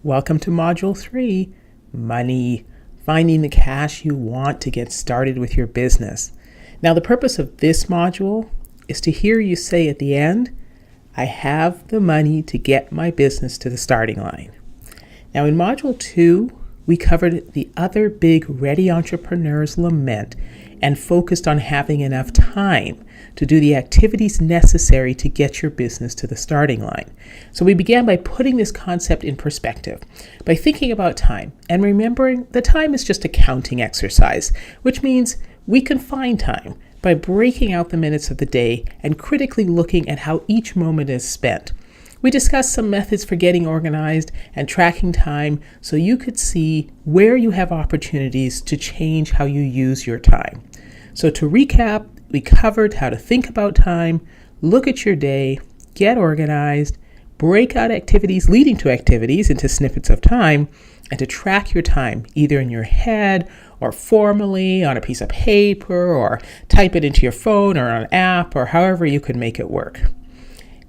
Welcome to Module 3, Money, finding the cash you want to get started with your business. Now, the purpose of this module is to hear you say at the end, I have the money to get my business to the starting line. Now, in Module 2, we covered the other big ready entrepreneur's lament and focused on having enough time to do the activities necessary to get your business to the starting line. So we began by putting this concept in perspective, by thinking about time and remembering that time is just a counting exercise, which means we can find time by breaking out the minutes of the day and critically looking at how each moment is spent. We discussed some methods for getting organized and tracking time so you could see where you have opportunities to change how you use your time. So to recap, we covered how to think about time, look at your day, get organized, break out activities leading to activities into snippets of time, and to track your time either in your head or formally on a piece of paper or type it into your phone or on an app or however you could make it work.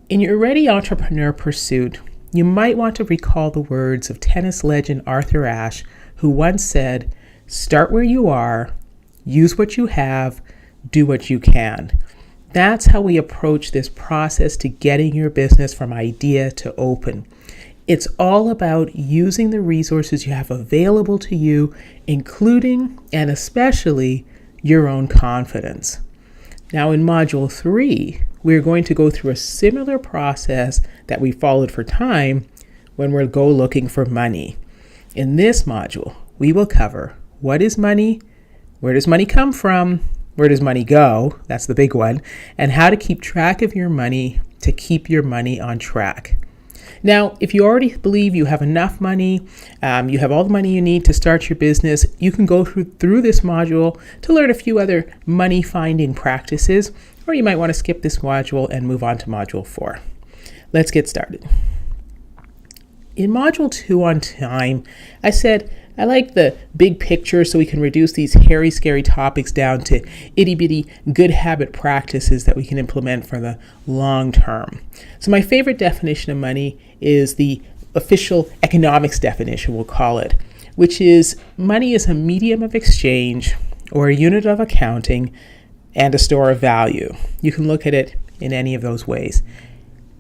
In your ready entrepreneur pursuit, you might want to recall the words of tennis legend Arthur Ashe, who once said, "Start where you are, use what you have, do what you can." That's how we approach this process to getting your business from idea to open. It's all about using the resources you have available to you, including and especially your own confidence. Now in Module 3, we're going to go through a similar process that we followed for time when we go looking for money. In this module, we will cover what is money, where does money come from, where does money go, that's the big one, and how to keep track of your money to keep your money on track. Now, if you already believe you have enough money, you have all the money you need to start your business, you can go through this module to learn a few other money finding practices, or you might want to skip this module and move on to Module 4. Let's get started. In Module 2 on time, I said I like the big picture so we can reduce these hairy, scary topics down to itty-bitty good habit practices that we can implement for the long term. So my favorite definition of money is the official economics definition, we'll call it, which is money is a medium of exchange or a unit of accounting and a store of value. You can look at it in any of those ways.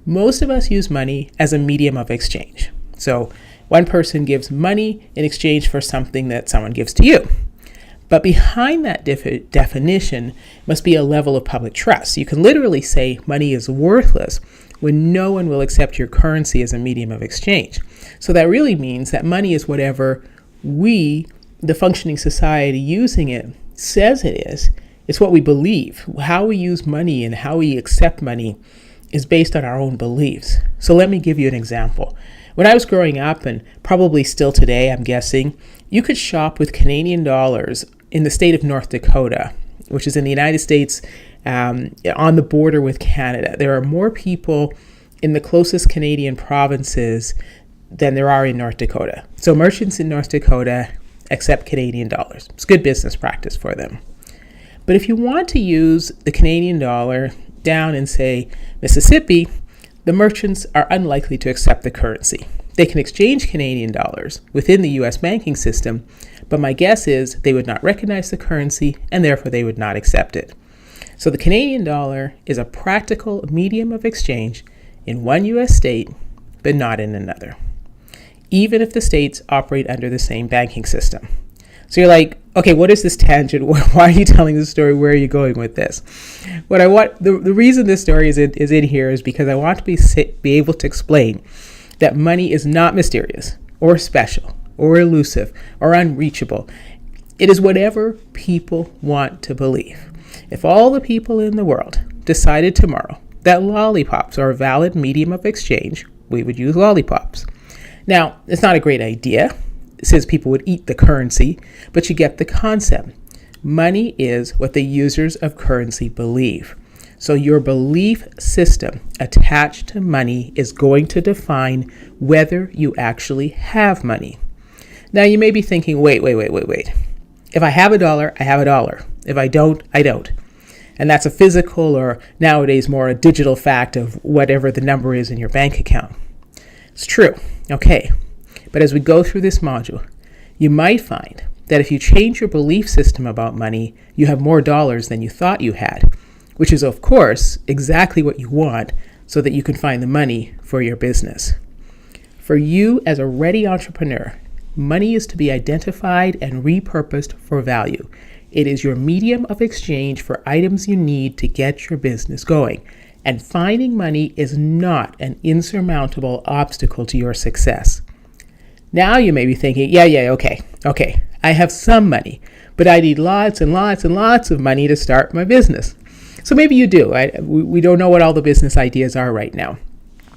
Most of us use money as a medium of exchange. So one person gives money in exchange for something that someone gives to you. But behind that definition must be a level of public trust. You can literally say money is worthless when no one will accept your currency as a medium of exchange. So that really means that money is whatever we, the functioning society using it, says it is. It's what we believe. How we use money and how we accept money is based on our own beliefs. So let me give you an example. When I was growing up, and probably still today, I'm guessing, you could shop with Canadian dollars in the state of North Dakota, which is in the United States, on the border with Canada. There are more people in the closest Canadian provinces than there are in North Dakota. So merchants in North Dakota accept Canadian dollars. It's good business practice for them. But if you want to use the Canadian dollar down in, say, Mississippi, the merchants are unlikely to accept the currency. They can exchange Canadian dollars within the U.S. banking system, but my guess is they would not recognize the currency and therefore they would not accept it. So the Canadian dollar is a practical medium of exchange in one U.S. state, but not in another, even if the states operate under the same banking system. So you're like, okay, what is this tangent? Why are you telling this story? Where are you going with this? What I want, the reason this story is in here is because I want to be able to explain that money is not mysterious or special or elusive or unreachable. It is whatever people want to believe. If all the people in the world decided tomorrow that lollipops are a valid medium of exchange, we would use lollipops. Now, it's not a great idea, since people would eat the currency, but you get the concept. Money is what the users of currency believe. So your belief system attached to money is going to define whether you actually have money. Now you may be thinking, wait. If I have a dollar, I have a dollar. If I don't, I don't. And that's a physical or nowadays more a digital fact of whatever the number is in your bank account. It's true. Okay. But as we go through this module, you might find that if you change your belief system about money, you have more dollars than you thought you had, which is, of course, exactly what you want so that you can find the money for your business. For you as a ready entrepreneur, money is to be identified and repurposed for value. It is your medium of exchange for items you need to get your business going. And finding money is not an insurmountable obstacle to your success. Now you may be thinking, okay, I have some money, but I need lots and lots and lots of money to start my business. So maybe you do. We don't know what all the business ideas are right now.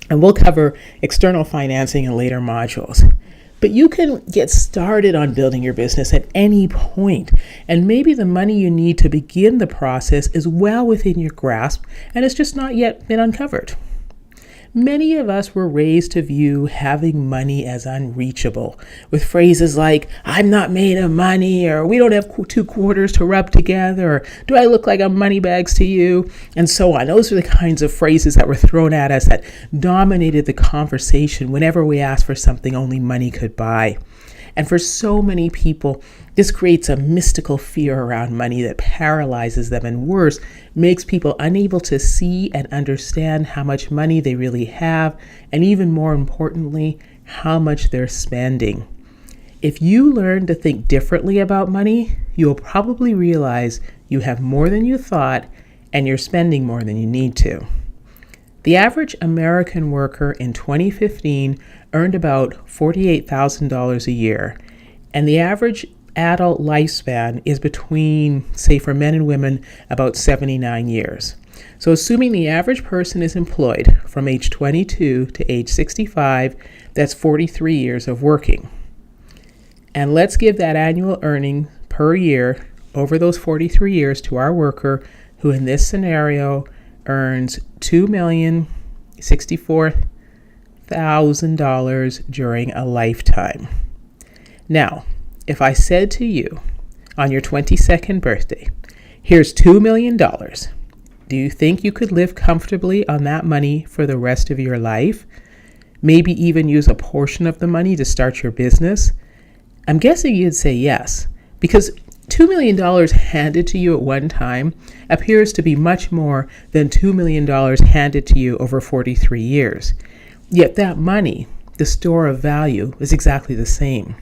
And we'll cover external financing in later modules. But you can get started on building your business at any point, and maybe the money you need to begin the process is well within your grasp and it's just not yet been uncovered. Many of us were raised to view having money as unreachable, with phrases like, I'm not made of money, or we don't have 2 quarters to rub together, or do I look like I'm money bags to you, and so on. Those are the kinds of phrases that were thrown at us that dominated the conversation whenever we asked for something only money could buy. And for so many people, this creates a mystical fear around money that paralyzes them, and worse, makes people unable to see and understand how much money they really have, and even more importantly, how much they're spending. If you learn to think differently about money, you'll probably realize you have more than you thought, and you're spending more than you need to. The average American worker in 2015 earned about $48,000 a year, and the average adult lifespan is between, say for men and women, about 79 years. So assuming the average person is employed from age 22 to age 65, that's 43 years of working. And let's give that annual earning per year over those 43 years to our worker, who in this scenario earns $2,064,000 during a lifetime. Now, if I said to you on your 22nd birthday, here's $2 million, do you think you could live comfortably on that money for the rest of your life? Maybe even use a portion of the money to start your business? I'm guessing you'd say yes, because $2 million handed to you at one time appears to be much more than $2 million handed to you over 43 years. Yet that money, the store of value, is exactly the same.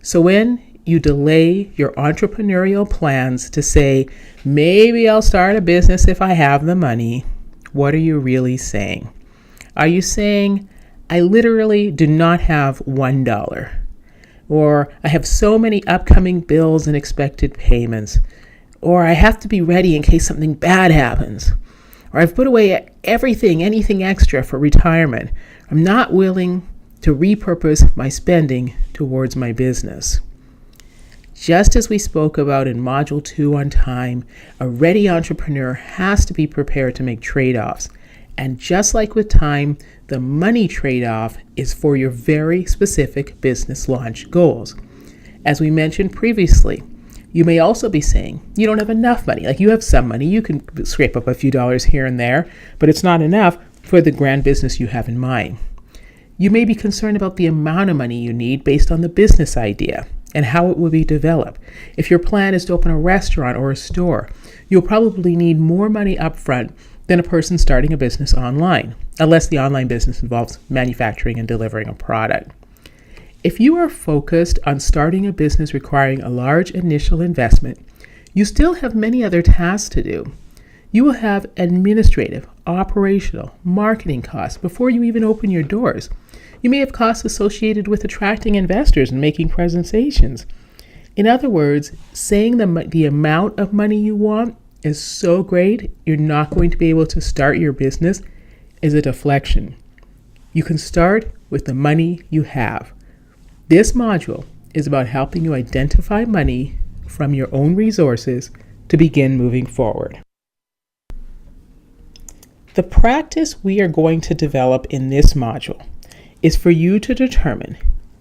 So when you delay your entrepreneurial plans to say, maybe I'll start a business if I have the money, what are you really saying? Are you saying, I literally do not have $1? Or I have so many upcoming bills and expected payments, or I have to be ready in case something bad happens, or I've put away anything extra for retirement. I'm not willing to repurpose my spending towards my business. Just as we spoke about in Module 2 on time, a ready entrepreneur has to be prepared to make trade-offs. And just like with time, the money trade-off is for your very specific business launch goals. As we mentioned previously, you may also be saying you don't have enough money. Like, you have some money, you can scrape up a few dollars here and there, but it's not enough for the grand business you have in mind. You may be concerned about the amount of money you need based on the business idea and how it will be developed. If your plan is to open a restaurant or a store, you'll probably need more money up front than a person starting a business online, unless the online business involves manufacturing and delivering a product. If you are focused on starting a business requiring a large initial investment, you still have many other tasks to do. You will have administrative, operational, marketing costs before you even open your doors. You may have costs associated with attracting investors and making presentations. In other words, saying the amount of money you want is so great you're not going to be able to start your business is a deflection. You can start with the money you have. This module is about helping you identify money from your own resources to begin moving forward. The practice we are going to develop in this module is for you to determine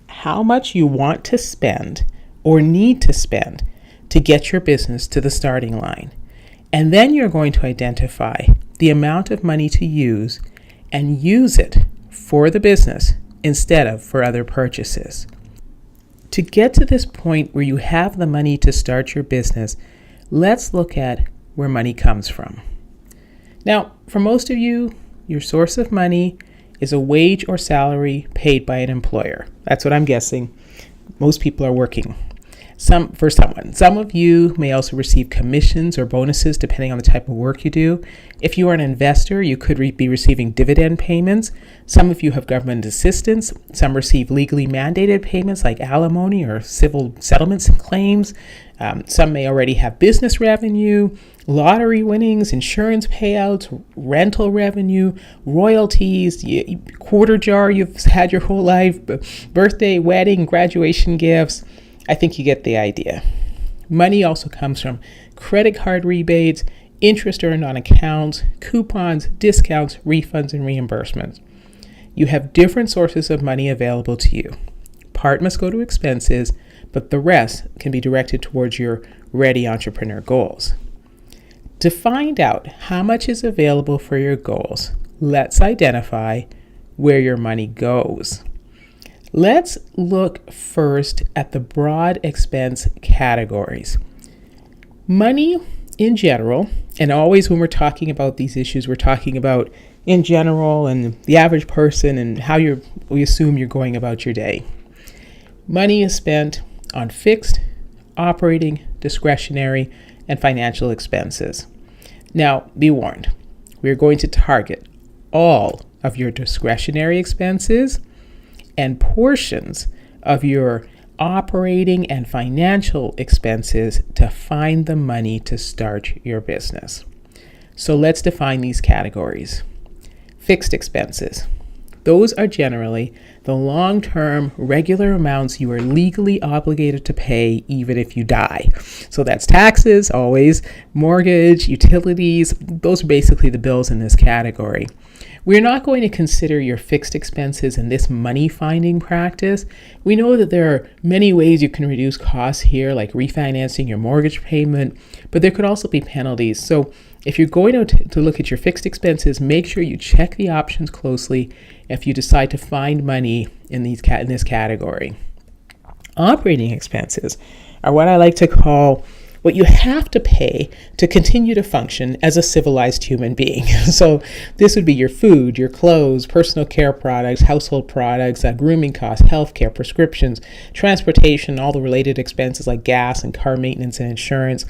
how much you want to spend or need to spend to get your business to the starting line. And then you're going to identify the amount of money to use and use it for the business instead of for other purchases. To get to this point where you have the money to start your business, let's look at where money comes from. Now, for most of you, your source of money is a wage or salary paid by an employer. That's what I'm guessing. Most people are working. Some of you may also receive commissions or bonuses depending on the type of work you do. If you are an investor, you could be receiving dividend payments. Some of you have government assistance. Some receive legally mandated payments like alimony or civil settlements and claims. Some may already have business revenue, lottery winnings, insurance payouts, rental revenue, royalties, quarter jar you've had your whole life, birthday, wedding, graduation gifts. I think you get the idea. Money also comes from credit card rebates, interest earned on accounts, coupons, discounts, refunds, and reimbursements. You have different sources of money available to you. Part must go to expenses, but the rest can be directed towards your ready entrepreneur goals. To find out how much is available for your goals, let's identify where your money goes. Let's look first at the broad expense categories. Money in general, and always when we're talking about these issues, we're talking about in general and the average person and how we assume you're going about your day. Money is spent on fixed, operating, discretionary, and financial expenses. Now, be warned, we're going to target all of your discretionary expenses and portions of your operating and financial expenses to find the money to start your business. So let's define these categories. Fixed expenses. Those are generally the long-term regular amounts you are legally obligated to pay even if you die. So that's taxes, always, mortgage, utilities. Those are basically the bills in this category. We're not going to consider your fixed expenses in this money finding practice. We know that there are many ways you can reduce costs here, like refinancing your mortgage payment, but there could also be penalties. So if you're going to look at your fixed expenses, make sure you check the options closely if you decide to find money in this category. Operating expenses are what I like to call what you have to pay to continue to function as a civilized human being. So this would be your food, your clothes, personal care products, household products, grooming costs, healthcare, prescriptions, transportation, all the related expenses like gas and car maintenance and insurance.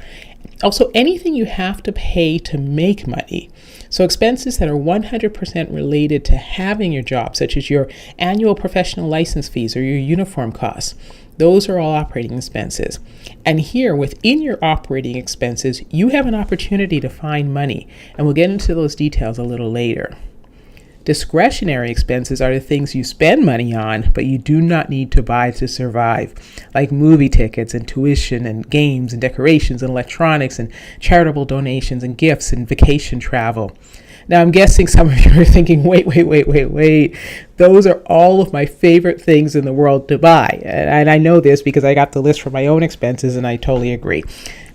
Also, anything you have to pay to make money. So expenses that are 100% related to having your job, such as your annual professional license fees or your uniform costs. Those are all operating expenses. And here, within your operating expenses, you have an opportunity to find money. And we'll get into those details a little later. Discretionary expenses are the things you spend money on, but you do not need to buy to survive, like movie tickets and tuition and games and decorations and electronics and charitable donations and gifts and vacation travel. Now, I'm guessing some of you are thinking, wait. Those are all of my favorite things in the world to buy. And I know this because I got the list for my own expenses, and I totally agree.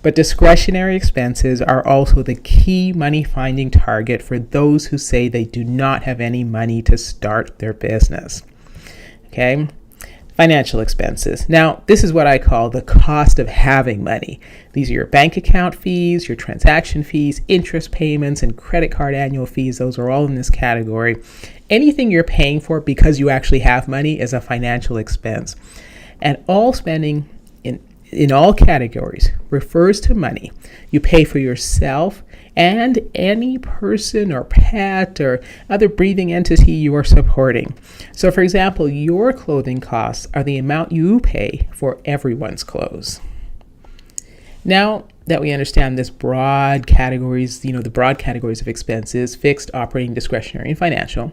But discretionary expenses are also the key money-finding target for those who say they do not have any money to start their business. Okay? Financial expenses. Now, this is what I call the cost of having money. These are your bank account fees, your transaction fees, interest payments, and credit card annual fees. Those are all in this category. Anything you're paying for because you actually have money is a financial expense. And all spending in all categories refers to money you pay for yourself and any person or pet or other breathing entity you are supporting. So, for example, your clothing costs are the amount you pay for everyone's clothes. Now that we understand this broad categories, the broad categories of expenses, fixed, operating, discretionary, and financial,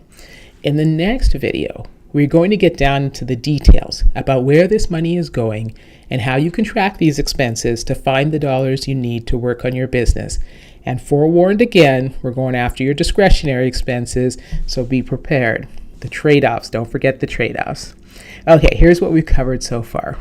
in the next video, we're going to get down into the details about where this money is going and how you can track these expenses to find the dollars you need to work on your business. And forewarned again, we're going after your discretionary expenses, so be prepared. The trade-offs, don't forget the trade-offs. Okay, here's what we've covered so far.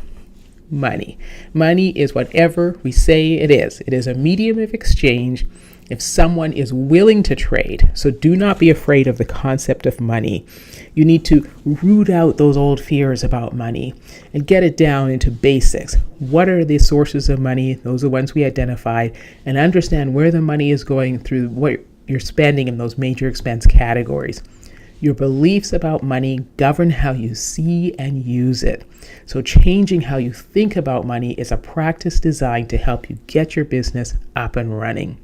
Money. Money is whatever we say it is. It is a medium of exchange. if someone is willing to trade. So do not be afraid of the concept of money. You need to root out those old fears about money and get it down into basics. What are the sources of money? Those are the ones we identified, and understand where the money is going through what you're spending in those major expense categories. Your beliefs about money govern how you see and use it. So changing how you think about money is a practice designed to help you get your business up and running.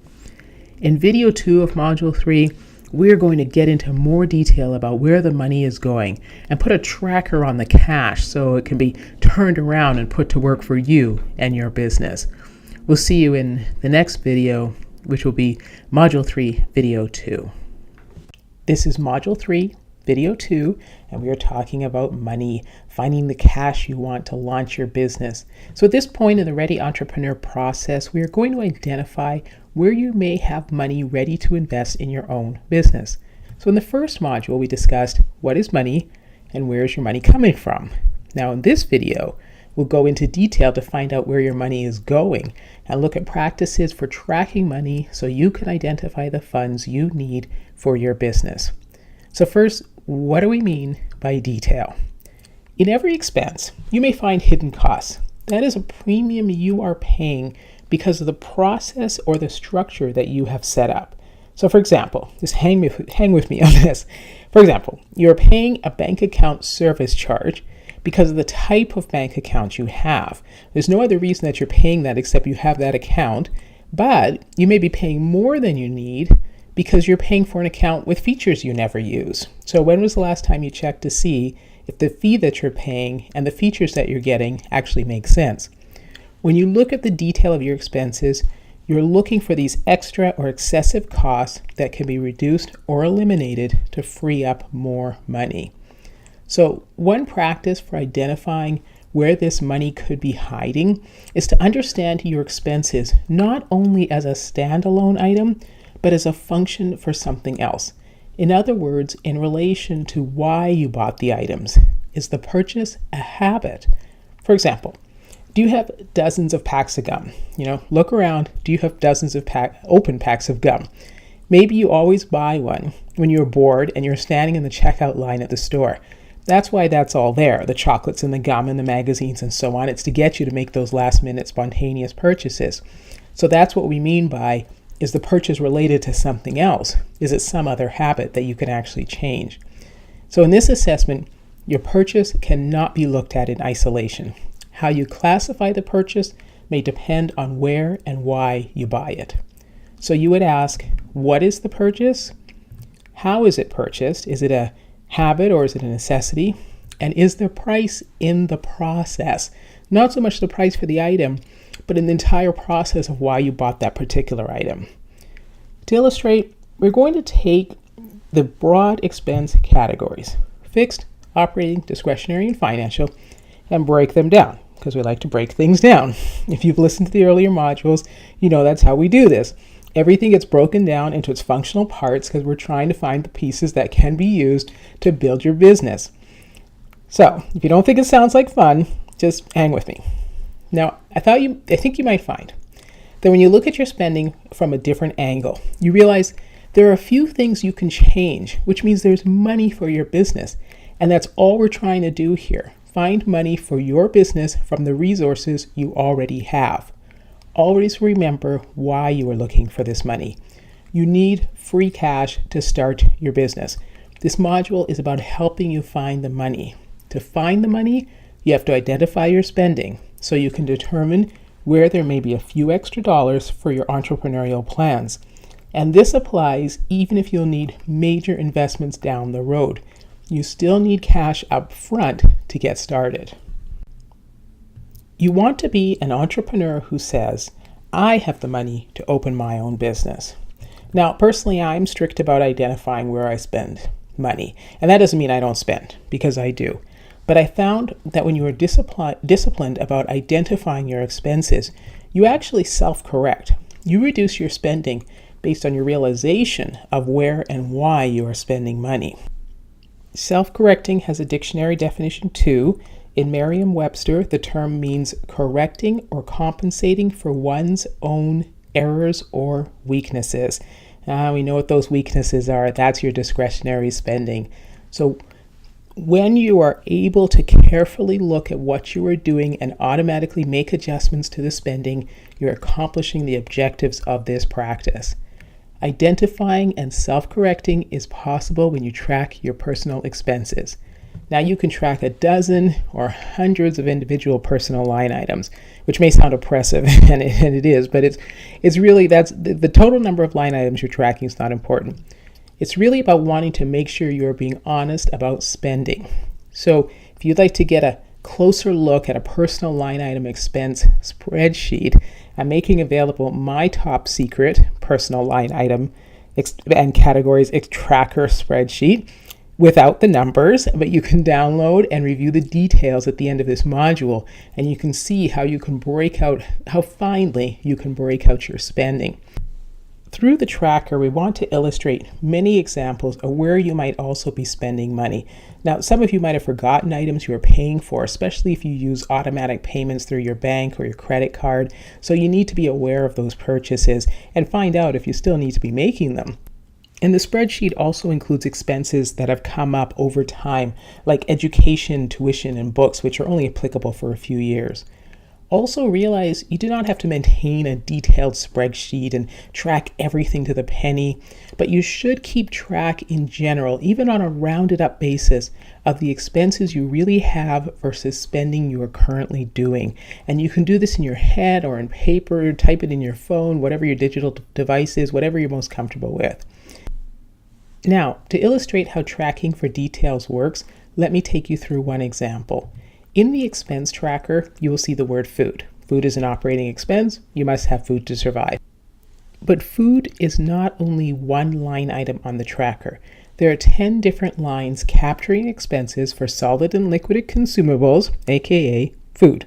In video 2 of module 3, we're going to get into more detail about where the money is going and put a tracker on the cash so it can be turned around and put to work for you and your business. We'll see you in the next video, which will be module 3, video 2. This is module 3, video 2, and we are talking about money, finding the cash you want to launch your business. So at this point in the Ready Entrepreneur process, we are going to identify where you may have money ready to invest in your own business. So in the first module, we discussed what is money and where is your money coming from. Now in this video, we'll go into detail to find out where your money is going and look at practices for tracking money so you can identify the funds you need for your business. So first, what do we mean by detail? In every expense, you may find hidden costs. That is a premium you are paying because of the process or the structure that you have set up. So for example, just hang with me on this. For example, you're paying a bank account service charge because of the type of bank account you have. There's no other reason that you're paying that except you have that account, but you may be paying more than you need because you're paying for an account with features you never use. So when was the last time you checked to see if the fee that you're paying and the features that you're getting actually make sense? When you look at the detail of your expenses, you're looking for these extra or excessive costs that can be reduced or eliminated to free up more money. So one practice for identifying where this money could be hiding is to understand your expenses not only as a standalone item, but as a function for something else. In other words, in relation to why you bought the items. Is the purchase a habit? For example, do you have dozens of packs of gum? Look around. Do you have dozens of open packs of gum? Maybe you always buy one when you're bored and you're standing in the checkout line at the store. That's why that's all there, the chocolates and the gum and the magazines and so on. It's to get you to make those last-minute spontaneous purchases. So that's what we mean by, is the purchase related to something else? Is it some other habit that you can actually change? So in this assessment, your purchase cannot be looked at in isolation. How you classify the purchase may depend on where and why you buy it. So you would ask, what is the purchase? How is it purchased? Is it a habit or is it a necessity? And is the price in the process? Not so much the price for the item, but in the entire process of why you bought that particular item. To illustrate, we're going to take the broad expense categories, fixed, operating, discretionary, and financial, and break them down, because we like to break things down. If you've listened to the earlier modules, you know that's how we do this. Everything gets broken down into its functional parts because we're trying to find the pieces that can be used to build your business. So if you don't think it sounds like fun, just hang with me. Now, I think you might find that when you look at your spending from a different angle, you realize there are a few things you can change, which means there's money for your business. And that's all we're trying to do here. Find money for your business from the resources you already have. Always remember why you are looking for this money. You need free cash to start your business. This module is about helping you find the money. To find the money, you have to identify your spending so you can determine where there may be a few extra dollars for your entrepreneurial plans. And this applies even if you'll need major investments down the road. You still need cash up front to get started. You want to be an entrepreneur who says, I have the money to open my own business. Now, personally, I'm strict about identifying where I spend money. And that doesn't mean I don't spend, because I do. But I found that when you are disciplined about identifying your expenses, you actually self-correct. You reduce your spending based on your realization of where and why you are spending money. Self-correcting has a dictionary definition too. In Merriam-Webster, the term means correcting or compensating for one's own errors or weaknesses. We know what those weaknesses are. That's your discretionary spending. So when you are able to carefully look at what you are doing and automatically make adjustments to the spending, you're accomplishing the objectives of this practice. Identifying and self-correcting is possible when you track your personal expenses. Now you can track a dozen or hundreds of individual personal line items, which may sound oppressive, and it is, but it's really, that's the total number of line items you're tracking is not important. It's really about wanting to make sure you're being honest about spending. So if you'd like to get a closer look at a personal line item expense spreadsheet, I'm making available my top secret personal line item and categories tracker spreadsheet without the numbers, but you can download and review the details at the end of this module, and you can see how finely you can break out your spending. Through the tracker, we want to illustrate many examples of where you might also be spending money. Now, some of you might have forgotten items you are paying for, especially if you use automatic payments through your bank or your credit card. So you need to be aware of those purchases and find out if you still need to be making them. And the spreadsheet also includes expenses that have come up over time, like education, tuition, and books, which are only applicable for a few years. Also realize you do not have to maintain a detailed spreadsheet and track everything to the penny, but you should keep track in general, even on a rounded up basis, of the expenses you really have versus spending you are currently doing. And you can do this in your head or in paper, type it in your phone, whatever your digital device is, whatever you're most comfortable with. Now, to illustrate how tracking for details works, let me take you through one example. In the expense tracker, you will see the word food. Food is an operating expense. You must have food to survive. But food is not only one line item on the tracker. There are 10 different lines capturing expenses for solid and liquid consumables, aka food.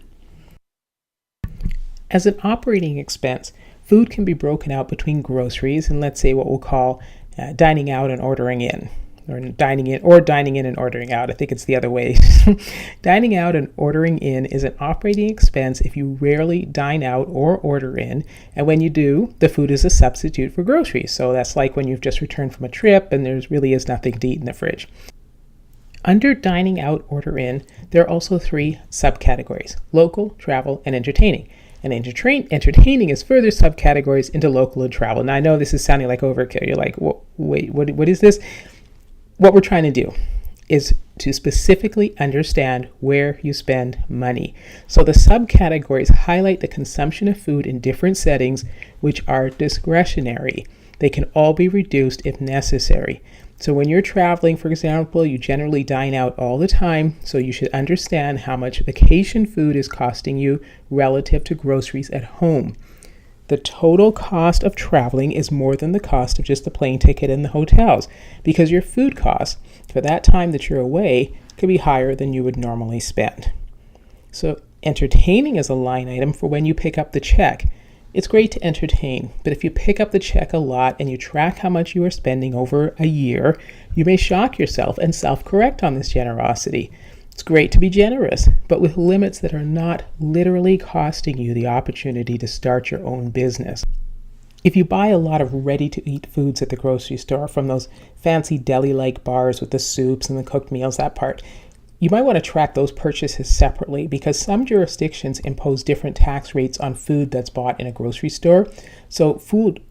As an operating expense, food can be broken out between groceries and, let's say, what we'll call dining out and ordering in. Or dining in and ordering out. I think it's the other way. Dining out and ordering in is an operating expense if you rarely dine out or order in, and when you do, the food is a substitute for groceries. So that's like when you've just returned from a trip and there really is nothing to eat in the fridge. Under dining out, order in, there are also 3 subcategories: local, travel, and entertaining. And entertaining is further subcategories into local and travel. Now I know this is sounding like overkill. You're like, wait, what is this? What we're trying to do is to specifically understand where you spend money. So the subcategories highlight the consumption of food in different settings, which are discretionary. They can all be reduced if necessary. So when you're traveling, for example, you generally dine out all the time, so you should understand how much vacation food is costing you relative to groceries at home. The total cost of traveling is more than the cost of just the plane ticket and the hotels, because your food costs for that time that you're away could be higher than you would normally spend. So entertaining is a line item for when you pick up the check. It's great to entertain, but if you pick up the check a lot and you track how much you are spending over a year, you may shock yourself and self-correct on this generosity. It's great to be generous, but with limits that are not literally costing you the opportunity to start your own business. If you buy a lot of ready-to-eat foods at the grocery store from those fancy deli-like bars with the soups and the cooked meals, that part, you might want to track those purchases separately because some jurisdictions impose different tax rates on food that's bought in a grocery store. So food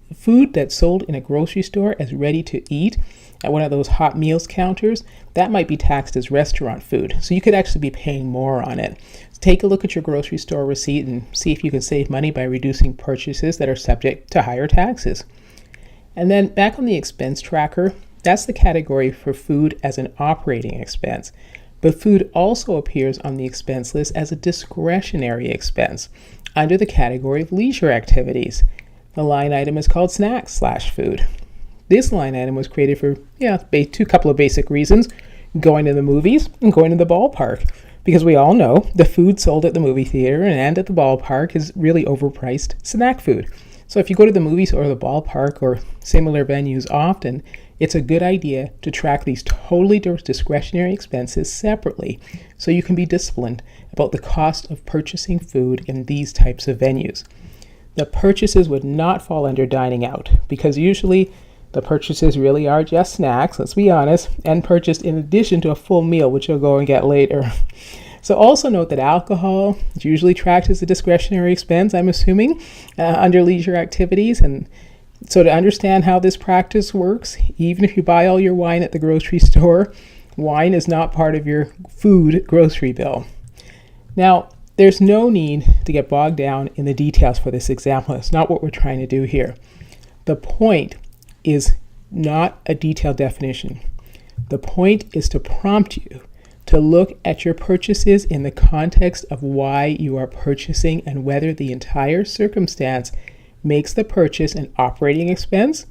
that's sold in a grocery store as ready to eat at one of those hot meals counters, that might be taxed as restaurant food. So you could actually be paying more on it. So take a look at your grocery store receipt and see if you can save money by reducing purchases that are subject to higher taxes. And then back on the expense tracker, that's the category for food as an operating expense. But food also appears on the expense list as a discretionary expense under the category of leisure activities. The line item is called snacks/food. This line item was created for couple of basic reasons: going to the movies and going to the ballpark. Because we all know the food sold at the movie theater and at the ballpark is really overpriced snack food. So if you go to the movies or the ballpark or similar venues often, it's a good idea to track these totally discretionary expenses separately so you can be disciplined about the cost of purchasing food in these types of venues. The purchases would not fall under dining out because usually the purchases really are just snacks, let's be honest, and purchased in addition to a full meal, which you'll go and get later. So also note that alcohol is usually tracked as a discretionary expense, I'm assuming, under leisure activities. And so to understand how this practice works, even if you buy all your wine at the grocery store, wine is not part of your food grocery bill. Now, there's no need to get bogged down in the details for this example. It's not what we're trying to do here. The point is not a detailed definition. The point is to prompt you to look at your purchases in the context of why you are purchasing and whether the entire circumstance makes the purchase an operating expense,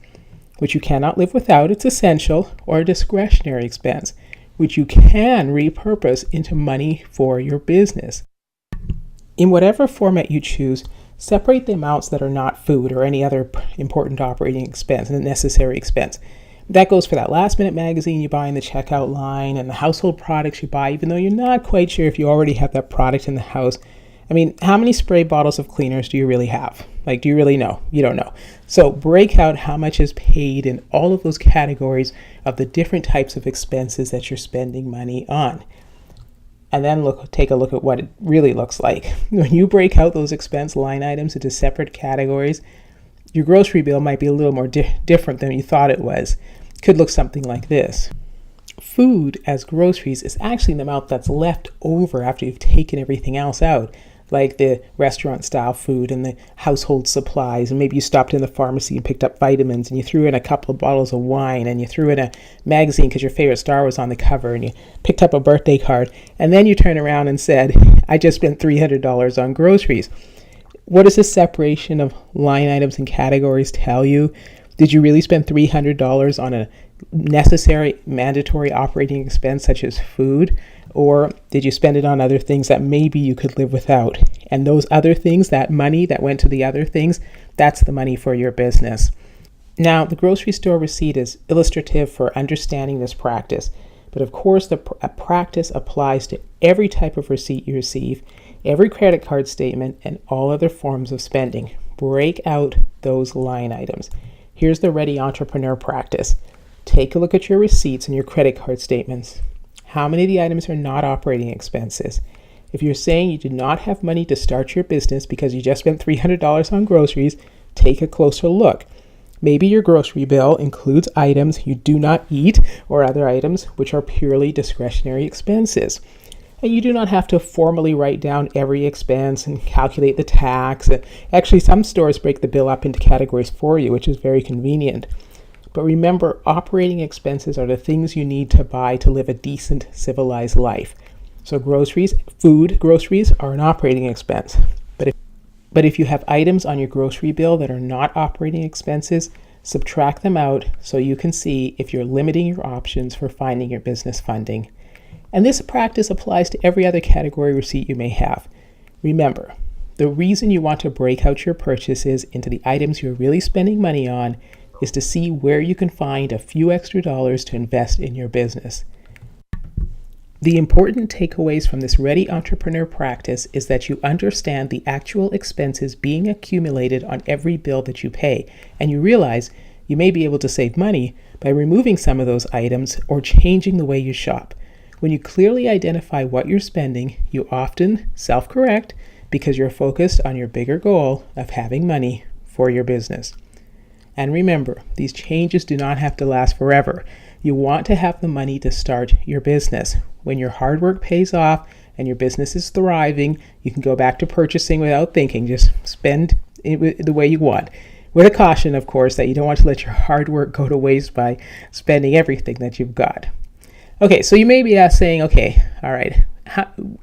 which you cannot live without, it's essential, or a discretionary expense, which you can repurpose into money for your business. In whatever format you choose, separate the amounts that are not food or any other important operating expense and a necessary expense. That goes for that last-minute magazine you buy in the checkout line and the household products you buy, even though you're not quite sure if you already have that product in the house. I mean, how many spray bottles of cleaners do you really have? Like, do you really know? You don't know. So break out how much is paid in all of those categories of the different types of expenses that you're spending money on. And then take a look at what it really looks like. When you break out those expense line items into separate categories, your grocery bill might be a little more different than you thought it was. It could look something like this. Food as groceries is actually the amount that's left over after you've taken everything else out, like the restaurant style food and the household supplies. And maybe you stopped in the pharmacy and picked up vitamins, and you threw in a couple of bottles of wine, and you threw in a magazine because your favorite star was on the cover, and you picked up a birthday card. And then you turn around and said, I just spent $300 on groceries. What does this separation of line items and categories tell you? Did you really spend $300 on a necessary, mandatory operating expense such as food? Or did you spend it on other things that maybe you could live without? And those other things, that money that went to the other things, that's the money for your business. Now, the grocery store receipt is illustrative for understanding this practice. But of course, the practice applies to every type of receipt you receive, every credit card statement, and all other forms of spending. Break out those line items. Here's the Ready Entrepreneur practice. Take a look at your receipts and your credit card statements. How many of the items are not operating expenses? If you're saying you do not have money to start your business because you just spent $300 on groceries, take a closer look. Maybe your grocery bill includes items you do not eat or other items which are purely discretionary expenses. And you do not have to formally write down every expense and calculate the tax. Actually, some stores break the bill up into categories for you, which is very convenient. But remember, operating expenses are the things you need to buy to live a decent, civilized life. So groceries are an operating expense. But if you have items on your grocery bill that are not operating expenses, subtract them out so you can see if you're limiting your options for finding your business funding. And this practice applies to every other category receipt you may have. Remember, the reason you want to break out your purchases into the items you're really spending money on is to see where you can find a few extra dollars to invest in your business. The important takeaways from this Ready Entrepreneur practice is that you understand the actual expenses being accumulated on every bill that you pay, and you realize you may be able to save money by removing some of those items or changing the way you shop. When you clearly identify what you're spending, you often self-correct because you're focused on your bigger goal of having money for your business. And remember, these changes do not have to last forever. You want to have the money to start your business. When your hard work pays off and your business is thriving, you can go back to purchasing without thinking. Just spend it the way you want. With a caution, of course, that you don't want to let your hard work go to waste by spending everything that you've got. Okay, so you may be saying, okay, all right,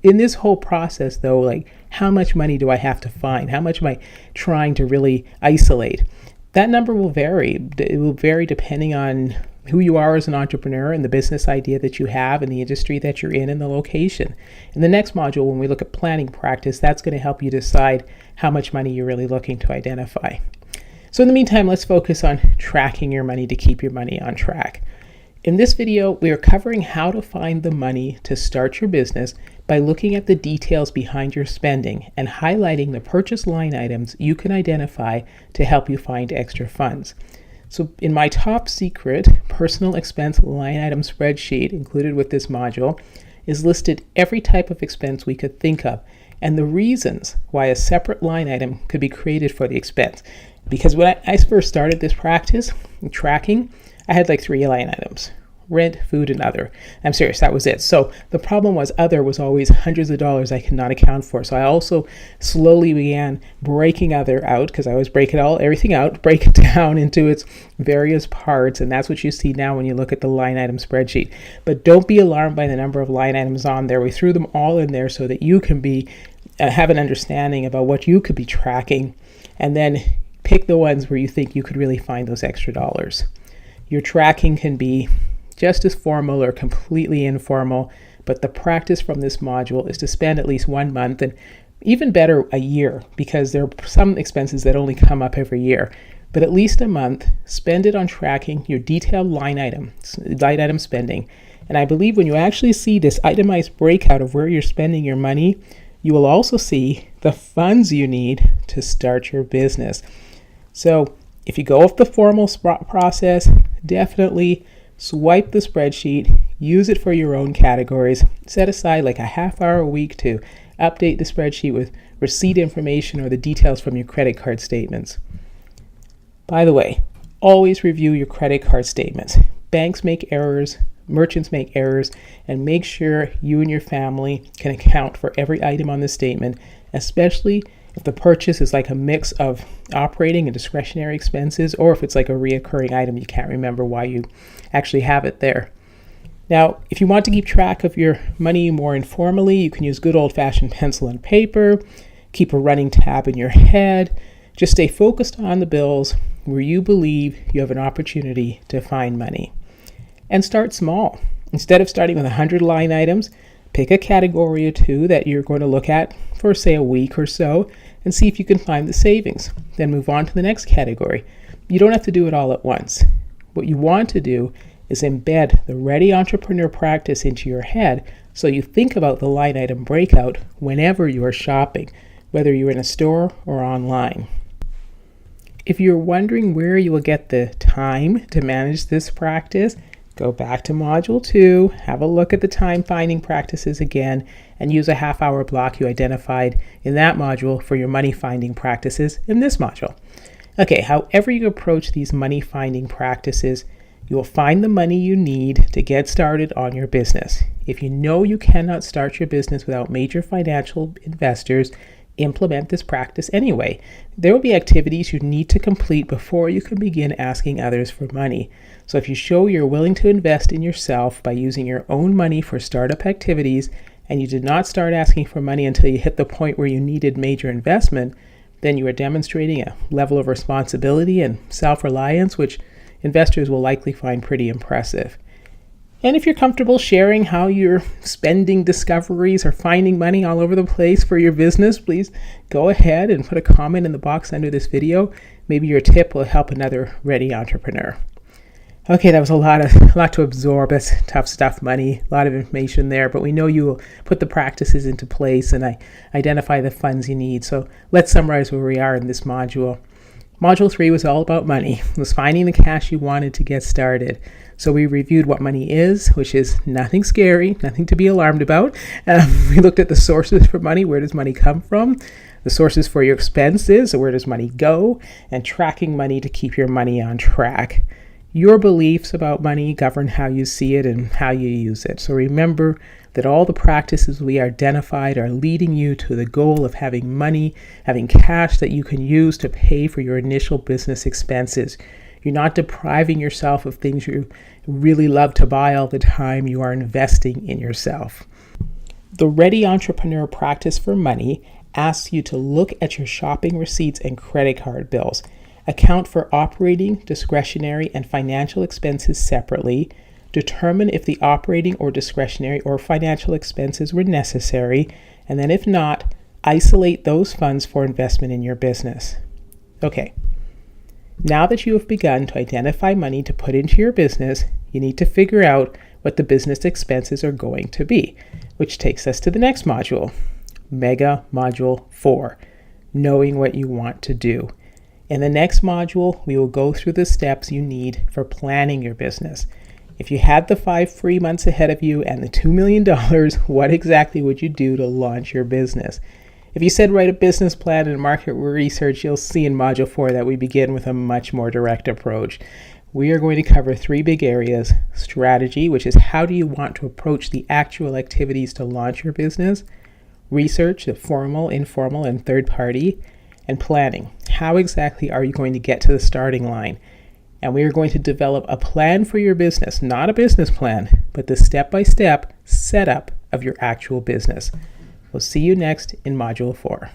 in this whole process though, like how much money do I have to find? How much am I trying to really isolate? That number will vary. It will vary depending on who you are as an entrepreneur and the business idea that you have and the industry that you're in and the location. In the next module, when we look at planning practice, that's going to help you decide how much money you're really looking to identify. So in the meantime, let's focus on tracking your money to keep your money on track. In this video, we are covering how to find the money to start your business by looking at the details behind your spending and highlighting the purchase line items you can identify to help you find extra funds. So in my top secret personal expense line item spreadsheet included with this module is listed every type of expense we could think of and the reasons why a separate line item could be created for the expense. Because when I first started this practice, tracking, I had like 3 line items: rent, food, and other. I'm serious, that was it. So the problem was other was always hundreds of dollars I could not account for. So I also slowly began breaking other out, because I always break everything out, break it down into its various parts. And that's what you see now when you look at the line item spreadsheet. But don't be alarmed by the number of line items on there. We threw them all in there so that you can have an understanding about what you could be tracking, and then pick the ones where you think you could really find those extra dollars. Your tracking can be just as formal or completely informal, but the practice from this module is to spend at least 1 month, and even better, a year, because there are some expenses that only come up every year. But at least a month, spend it on tracking your detailed line item spending. And I believe when you actually see this itemized breakout of where you're spending your money, you will also see the funds you need to start your business. So if you go off the formal process, definitely swipe the spreadsheet, use it for your own categories, set aside like a half hour a week to update the spreadsheet with receipt information or the details from your credit card statements. By the way, always review your credit card statements. Banks make errors, merchants make errors, and make sure you and your family can account for every item on the statement, especially if the purchase is like a mix of operating and discretionary expenses, or if it's like a reoccurring item, you can't remember why you actually have it there. Now, if you want to keep track of your money more informally, you can use good old-fashioned pencil and paper, keep a running tab in your head, just stay focused on the bills where you believe you have an opportunity to find money. And start small. Instead of starting with 100 line items, pick a category or 2 that you're going to look at for, say, a week or so, and see if you can find the savings. Then move on to the next category. You don't have to do it all at once. What you want to do is embed the Ready Entrepreneur practice into your head so you think about the line item breakout whenever you are shopping, whether you're in a store or online. If you're wondering where you will get the time to manage this practice, go back to Module 2, have a look at the time finding practices again, and use a half-hour block you identified in that module for your money finding practices in this module. Okay, however you approach these money finding practices, you will find the money you need to get started on your business. If you know you cannot start your business without major financial investors, implement this practice anyway. There will be activities you need to complete before you can begin asking others for money. So if you show you're willing to invest in yourself by using your own money for startup activities, and you did not start asking for money until you hit the point where you needed major investment, then you are demonstrating a level of responsibility and self-reliance which investors will likely find pretty impressive. And if you're comfortable sharing how your spending discoveries are finding money all over the place for your business, please go ahead and put a comment in the box under this video. Maybe your tip will help another ready entrepreneur. Okay, that was a lot to absorb. That's tough stuff, money, a lot of information there, but we know you will put the practices into place and identify the funds you need. So let's summarize where we are in this module. Module 3 was all about money. It was finding the cash you wanted to get started. So we reviewed what money is, which is nothing scary, nothing to be alarmed about. We looked at the sources for money. Where does money come from? The sources for your expenses, so where does money go? And tracking money to keep your money on track. Your beliefs about money govern how you see it and how you use it. So remember that all the practices we identified are leading you to the goal of having money, having cash that you can use to pay for your initial business expenses. You're not depriving yourself of things you really love to buy all the time. You are investing in yourself. The Ready Entrepreneur practice for money asks you to look at your shopping receipts and credit card bills. Account for operating, discretionary, and financial expenses separately. Determine if the operating or discretionary or financial expenses were necessary, and then if not, isolate those funds for investment in your business. Okay, now that you have begun to identify money to put into your business, you need to figure out what the business expenses are going to be, which takes us to the next module, Mega Module 4, knowing what you want to do. In the next module, we will go through the steps you need for planning your business. If you had the 5 free months ahead of you and the $2 million, what exactly would you do to launch your business? If you said write a business plan and market research, you'll see in Module 4 that we begin with a much more direct approach. We are going to cover 3 big areas: strategy, which is how do you want to approach the actual activities to launch your business; research, the formal, informal, and third party; and planning. How exactly are you going to get to the starting line? And we are going to develop a plan for your business, not a business plan, but the step-by-step setup of your actual business. We'll see you next in Module 4.